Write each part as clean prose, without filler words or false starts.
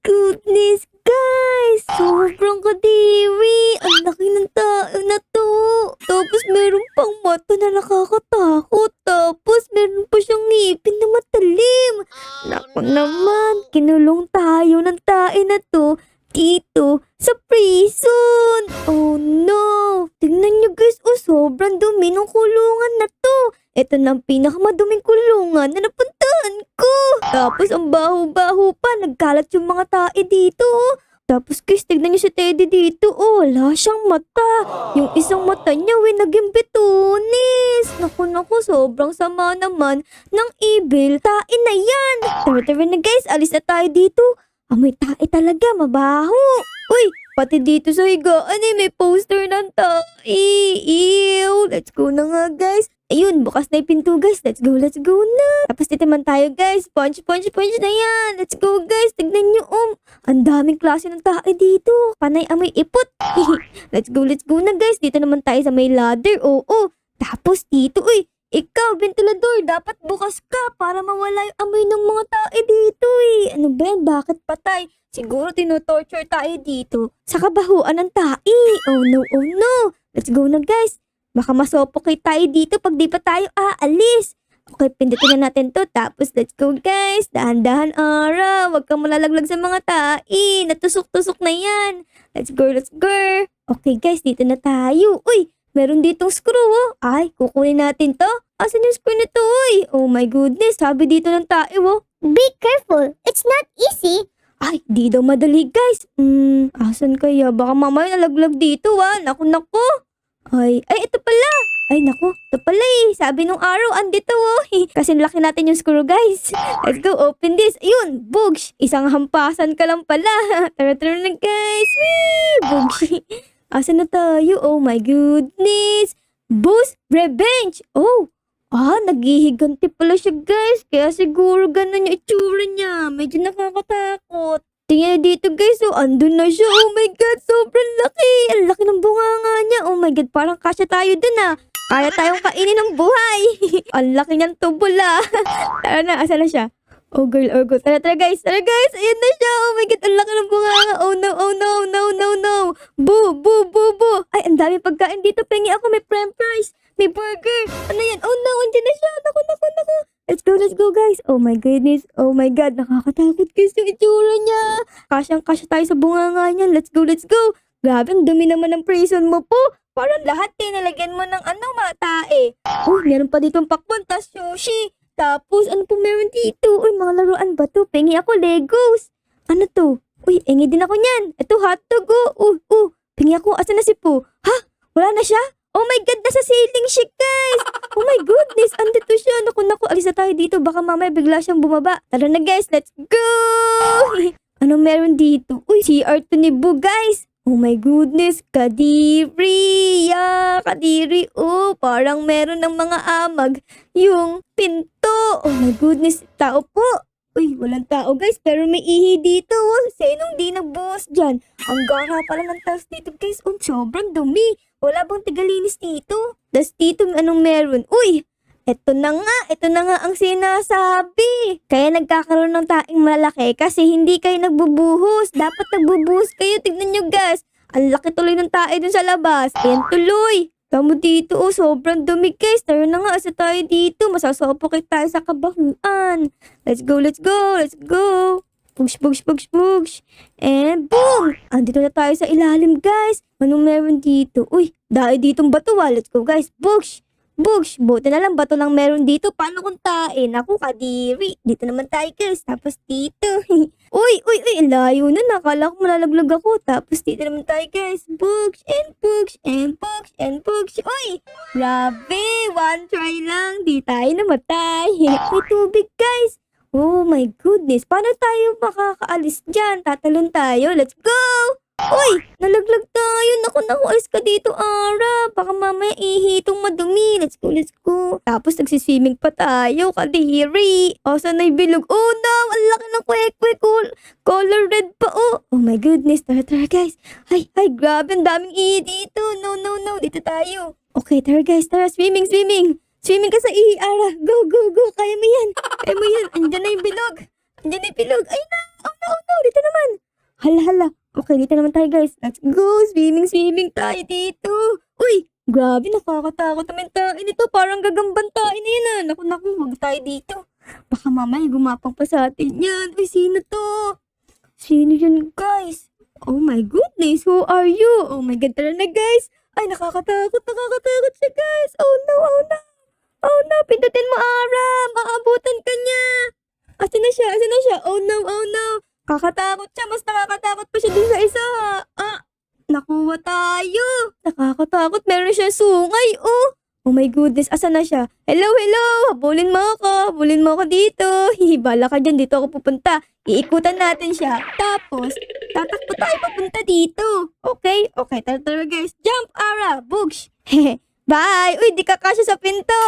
goodness, guys! Sobrang kadiri! Ang laki ng tao na to! Tapos meron pang mata na nakakatakot. Tapos meron pa siyang ngipin na matalim. Naku naman, kinulong tayo ng tae na to dito sa prison. Oh no! Tingnan nyo guys, sobrang dumi ng kulungan na to. Ito na ang pinakamaduming kulungan na napuntahan ko. Tapos ang baho-baho pa, nagkalat yung mga tae dito. Tapos guys, tignan nyo si Teddy dito. Wala siyang mata. Yung isang mata niya, naging bitunis. Naku, sobrang sama naman ng evil tae na yan. Tara na guys, alis na tayo dito. May tae talaga, mabaho. Uy, pati dito sa higaan may poster ng tae. Ew, let's go na nga guys. Ayun, bukas na yung pinto guys. Let's go na. Tapos dito man tayo guys. Punch na yan. Let's go guys. Tignan nyo ang daming klase ng tae dito. Panay amoy ipot. Let's go na guys. Dito naman tayo sa may ladder. Oo. Tapos dito, ikaw, ventilador, dapat bukas ka para mawala yung amoy ng mga tae dito Ano ba yan? Bakit patay? Siguro tinotorture tayo dito sa kabahuan ng tae. Oh no. Let's go na guys. Baka masopokate tayo dito pag di pa tayo aalis. Okay, pindutin na natin to. Tapos let's go guys. Dahan-dahan ara. Huwag kang malalaglag sa mga tae. Natusok-tusok na yan. Let's go. Okay guys, dito na tayo. Meron ditong screw Ay, kukunin natin to. Asan yung screw nito Oh my goodness, sabi dito ng tae Be careful. It's not easy. Ay, di daw madali guys. Asan kaya? Baka mamaya nalaglag dito Naku. Ay, ito pala. Ay, naku. Ito pala Sabi nung araw, andito Kasi laki natin yung screw guys. Let's go, open this. Ayun, bugs. Isang hampasan ka lang pala. Tara na guys. Woo, bugs. Asan na tayo? Oh my goodness. Boss Revenge. Naghihiganti pala siya guys. Kaya siguro ganun yung itsura niya. Medyo nakakatakot. Tingnan dito guys. Andun na siya. Oh my god, sobrang laki. Ang laki ng bunganga niya. Oh my god, parang kasya tayo dun Kaya tayong kainin ng buhay. Ang laki niyang tubol Tara na, asan na siya? Oh girl. Tara guys. Ayan na siya. Oh my god, ang laki ng bunganga. Oh no. Boo. Ay, ang dami pagkain dito. Pengi ako, may french fries. May burger. Ano yan? Oh no, andyan na siya. Naku. Let's go guys. Oh my goodness. Oh my god, nakakatakot guys yung itsura niya. Kasyang-kasya tayo sa bunganga niyan. Let's go. Grabe, ang dumi naman ng prison mo po. Parang lahat nalagyan mo ng mga tae. Meron pa ditong pakwan, tas sushi. Tapos, ano po meron dito? Mga laruan ba to? Pengi ako, Legos. Ano to? Engi din ako niyan. Ito, hotdog Pengi ako, asan na si Po? Ha? Wala na siya? Oh my god, nasa ceiling siya, guys. Oh my goodness, andito siya. Naku, alis na tayo dito. Baka mamaya bigla siyang bumaba. Tara na guys, let's go! Ano meron dito? CR to ni Boo, guys. Oh my goodness, kadiri. Kadiri. Parang meron ng mga amag yung pinto. Oh my goodness, tao po. Walang tao guys, pero may ihi dito. Sinong di nagbuhos dyan? Ang gara pala ng taas dito guys. Sobrang dumi. Wala bang tigalinis dito? Das dito, anong meron? Ito na nga ang sinasabi. Kaya nagkakaroon ng taing malaki kasi hindi kayo nagbubuhos. Dapat nagbubuhos kayo. Tignan nyo guys. Ang laki tuloy ng tae dun sa labas. Ayan tuloy. Tamo dito, sobrang dumi guys. Tara na nga, asa tayo dito. Masasopokate tayo sa kabahuan. Let's go. Push. And boom! Andito na tayo sa ilalim guys. Anong meron dito? Dahil ditong bato Let's go guys. Push. Buti na lang bato lang meron dito. Paano kung tae? Naku, kadiri. Dito naman tayo guys. Tapos dito. Layo na. Nakala ko malalaglag ako. Tapos dito naman tayo guys. Push. Grabe. One try lang. Di tayo namatay. May tubig guys. Oh my goodness. Paano tayo makakaalis dyan? Tatalon tayo. Let's go! Nalaglag tayo. Naku, alis ka dito, Ara. Baka mamaya ihitong madumi. Let's go. Tapos nagsiswimming pa tayo. Kadiri. Saan na yung bilog? Oh no, ang laki ng kwek-kwek. Color red pa, Oh my goodness. Tara guys. Ay, grabe. Ang daming ihi dito. No. Dito tayo. Okay, tara guys. Swimming. Swimming ka sa ihi, Ara. Go. Kaya mo yan. Andyan na yung bilog. Ay na. Oh no. Dito naman. Hala. Okay, dito naman tayo guys. Let's go. Swimming tayo dito. Uy, grabe, nakakatakot naman tayo nito. Parang gagamban tayo na yan ah. Naku, huwag tayo dito. Baka mamaya gumapang pa sa atin yan. Uy, sino to? Sino yun guys? Oh my goodness, who are you? Oh my God, tara na guys. Ay, nakakatakot siya guys. Oh no. Oh no, pindutin mo Aram. Aabutan ka niya. Asan na siya? Oh no. Kakatakot siya, mas nakakatakot pa siya dun sa isa. Nakuha tayo. Nakakatakot, meron siya sungay, oh. Oh my goodness, asan na siya? Hello. Habulin mo ako dito. Hihibala ka dyan, dito ako pupunta. Iikutan natin siya. Tapos, tatakbo tayo papunta dito. Okay, tara guys. Jump, Ara. Boogs. Bye. Uy, di ka kasya sa pinto.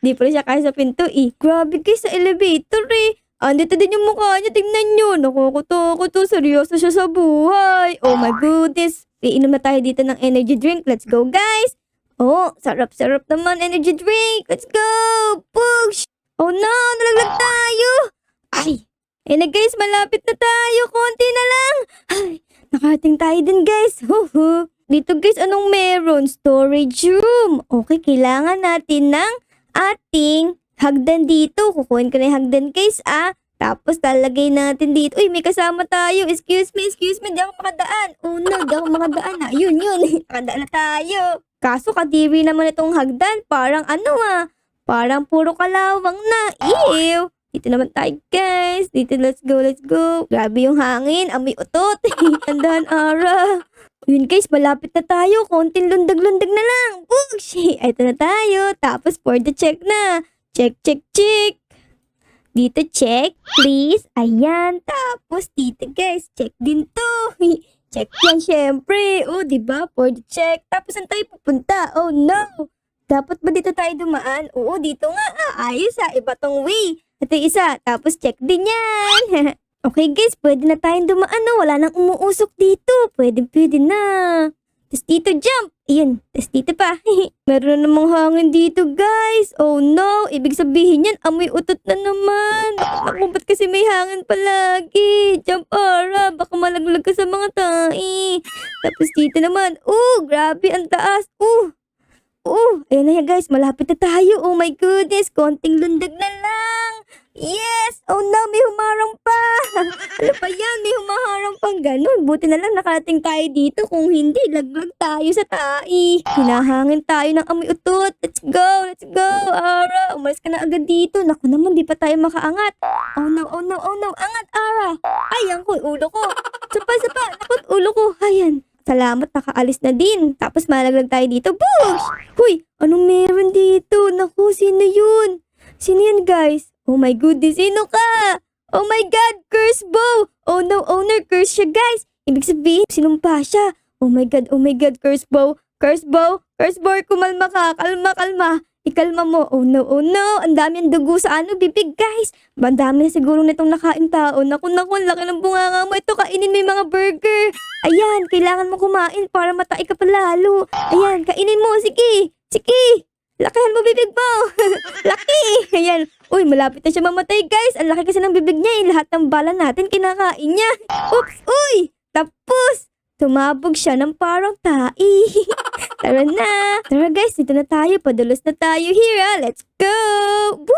Di pala siya kasya sa pinto eh. Grabe guys, sa elevator eh. Andito din yung mukha niya, tingnan nyo. Nakakatakot to, seryoso siya sa buhay. Oh my goodness. Iinom na tayo dito ng energy drink. Let's go guys. Oh, sarap naman energy drink. Let's go. Push. Oh no, nalaglag tayo. Ay, na guys, malapit na tayo. Konti na lang. Ay, nakarating tayo din guys. Dito guys, anong meron? Storage room. Okay, kailangan natin ng ating hagdan dito. Kukuhin ko na yung hagdan guys Tapos lalagay natin dito. Uy, may kasama tayo. Excuse me. Di ako makadaan. Oh no, di ako makadaan Yun. Nakadaan na tayo. Kaso kadiri naman itong hagdan. Parang parang puro kalawang na. Ew. Dito naman tayo guys. Dito, let's go. Grabe yung hangin. Amoy utot. Tandaan, Ara. Yun guys, malapit na tayo. Konting lundag-lundag na lang. Push! Ito na tayo. Tapos for the check na. Check. Dito check, please. Ayan. Tapos dito guys, check din to. Check yan syempre. Oh, diba? For the check. Tapos saan tayo pupunta? Oh no. Dapat ba dito tayo dumaan? Oo, dito nga. Ayos iba tong way. Ito yung isa. Tapos check din yan. Okay guys, pwede na tayong dumaan Wala nang umuusok dito. Pwede na. Tapos dito jump. Ayan. Tapos dito pa. Meron na namang hangin dito guys. Oh no. Ibig sabihin yan, amoy utot na naman. Naku, ba't kasi may hangin palagi? Jump, Ara. Baka malaglag ka sa mga tae. Tapos dito naman. Grabe ang taas. Ayan na yan guys. Malapit na tayo. Oh my goodness. Konting lundag na lang. Yes! Oh no, may humarang pa! Ano pa yan? May humaharang pang ganun. Buti na lang nakarating tayo dito. Kung hindi, laglag tayo sa tai. Hinahangin tayo ng amoy utot. Let's go! Ara, umalis ka na agad dito. Naku naman, di pa tayo makaangat. Oh no. Angat, Ara! Ay, ang ulo ko. Sapa. Naku, ulo ko. Ayan. Salamat, nakaalis na din. Tapos malaglag tayo dito. Push! Huy, anong meron dito? Naku, sino yun? Sino yan, guys? Oh my goodness, sino ka? Oh my God, curse bow! Oh no, owner, curse siya, guys. Ibig sabihin, sinumpa siya. Oh my God, curse bow. Kumalma ka, kalma. Ikalma mo. Oh no, ang dami ang dugo sa bibig, guys. Ang dami na siguro nitong nakain tao. Naku, ang laki ng bunganga mo. Ito, kainin mo yung mga burger. Ayan, kailangan mo kumain para matai ka pa lalo. Ayan, kainin mo, sige. Lakihan mo bibig mo. Laki. Ayan. Uy, malapit na siya mamatay, guys. Ang laki kasi ng bibig niya. Lahat ng bala natin kinakain niya. Oops. Uy. Tapos, tumabog siya ng parang tai. Tara na. Tara, guys. Dito na tayo. Padulos na tayo here, Let's go. Woo!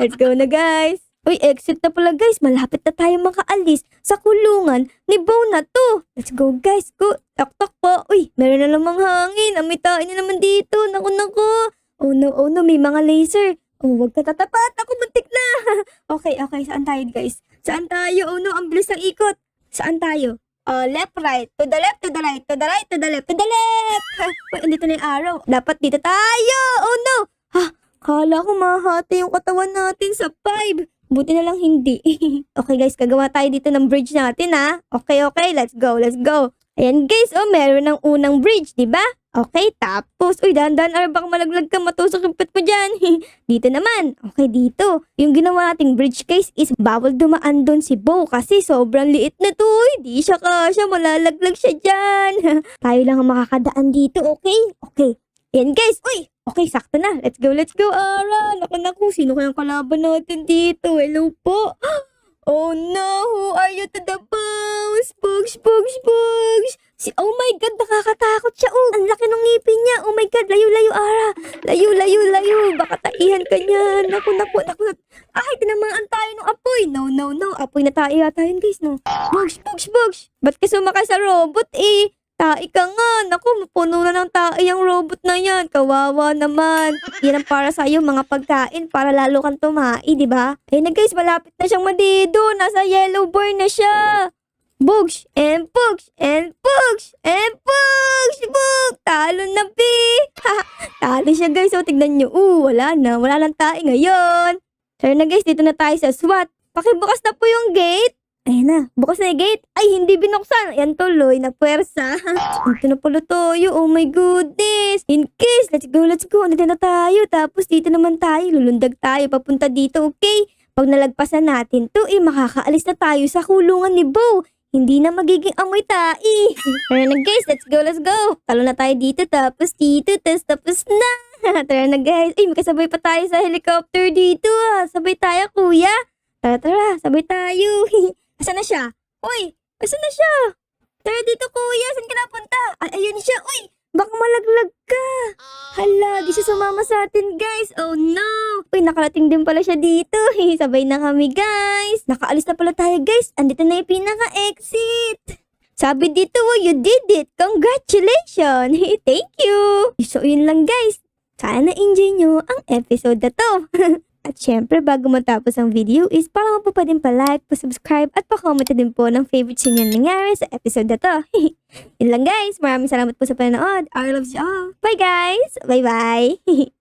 Let's go na, guys. Uy, exit na pala guys. Malapit na tayo makaalis sa kulungan ni Bo na to. Let's go guys. Go. Tak po. Uy, meron na namang hangin. Amitain niya naman dito. Naku. Oh no. May mga laser. Oh, wag ka tatapat. Ako, muntik na. Okay. Saan tayo guys? Saan tayo? Oh no, ang bilis ng ikot. Saan tayo? Left, right. To the left, to the right. To the right, to the left, to the left. Uy, andito na yung arrow. Dapat dito tayo. Oh no. Kala ko mahati yung katawan natin sa 5. Buti na lang hindi. Okay guys, gagawa tayo dito ng bridge natin Okay, let's go. Ayan guys, meron ng unang bridge, di ba? Okay, tapos, dahan-dahan, baka malaglag ka, matusok yung pet mo dyan. Dito naman, okay, dito. Yung ginawa nating bridge guys is bawal dumaan doon si Bo kasi sobrang liit na to. Di siya kasya, malalaglag siya dyan. Tayo lang ang makakadaan dito, okay? Okay. Ayan guys, Okay, sakto na. Let's go, Ara. Naku, sino kayang kalaban natin dito? Hello po. Oh no, who are you to the boss? Bugs. Oh my God, nakakatakot siya. Oh, ang laki ng ngipin niya. Oh my God, layo, Ara. Layo. Baka taihan ka niyan. Naku. Ay, tinamaan tayo ng apoy. No. Apoy na tayo yata yun, guys, no? Bugs. Ba't ka sumakay sa robot, eh? Tai ka nga. Naku, puno na ng tai ang robot na yan. Kawawa naman. Yan ang para sa'yo, mga pagkain para lalo kang tumai, di ba? Ayun na guys, malapit na siyang madido. Nasa yellow bar na siya. Bugs and Pugs. Talo na, pi. Talo siya guys. So, tignan nyo. Wala na. Wala lang tai ngayon. So, na guys, dito na tayo sa SWAT. Pakibukas na po yung gate. Ayan na, bukas na yung gate. Ay, hindi binuksan. Ayan tuloy, na puwersa. Ito na pala tayo. Oh my goodness. In case, let's go. Nandito na tayo. Tapos dito naman tayo. Lulundag tayo papunta dito, okay? Pag nalagpasan natin to, makakaalis na tayo sa kulungan ni Bo. Hindi na magiging amoy tai. Tara na guys, let's go. Talo na tayo dito, tapos dito, tapos na. Tara na guys. Ay, makasabay pa tayo sa helicopter dito. Sabay tayo, kuya. Tara, sabay tayo. Asan na siya? Uy, asan na siya? Tara dito, kuya. Saan ka napunta? Ayun siya. Uy, baka malaglag ka. Hala, di siya sumama sa atin, guys. Oh no. Uy, nakarating din pala siya dito. Sabay na kami, guys. Nakaalis na pala tayo, guys. Andito na yung pinaka-exit. Sabi dito, you did it. Congratulations. Thank you. So, yun lang, guys. Sana na-enjoy nyo ang episode na to. At syempre, bago matapos ang video is parang po pa din pa-like, pa-subscribe at pa-comment din po ng favorite sa inyo nangyari sa episode na to. Yun lang guys. Maraming salamat po sa panonood. I love you all. Bye guys. Bye-bye.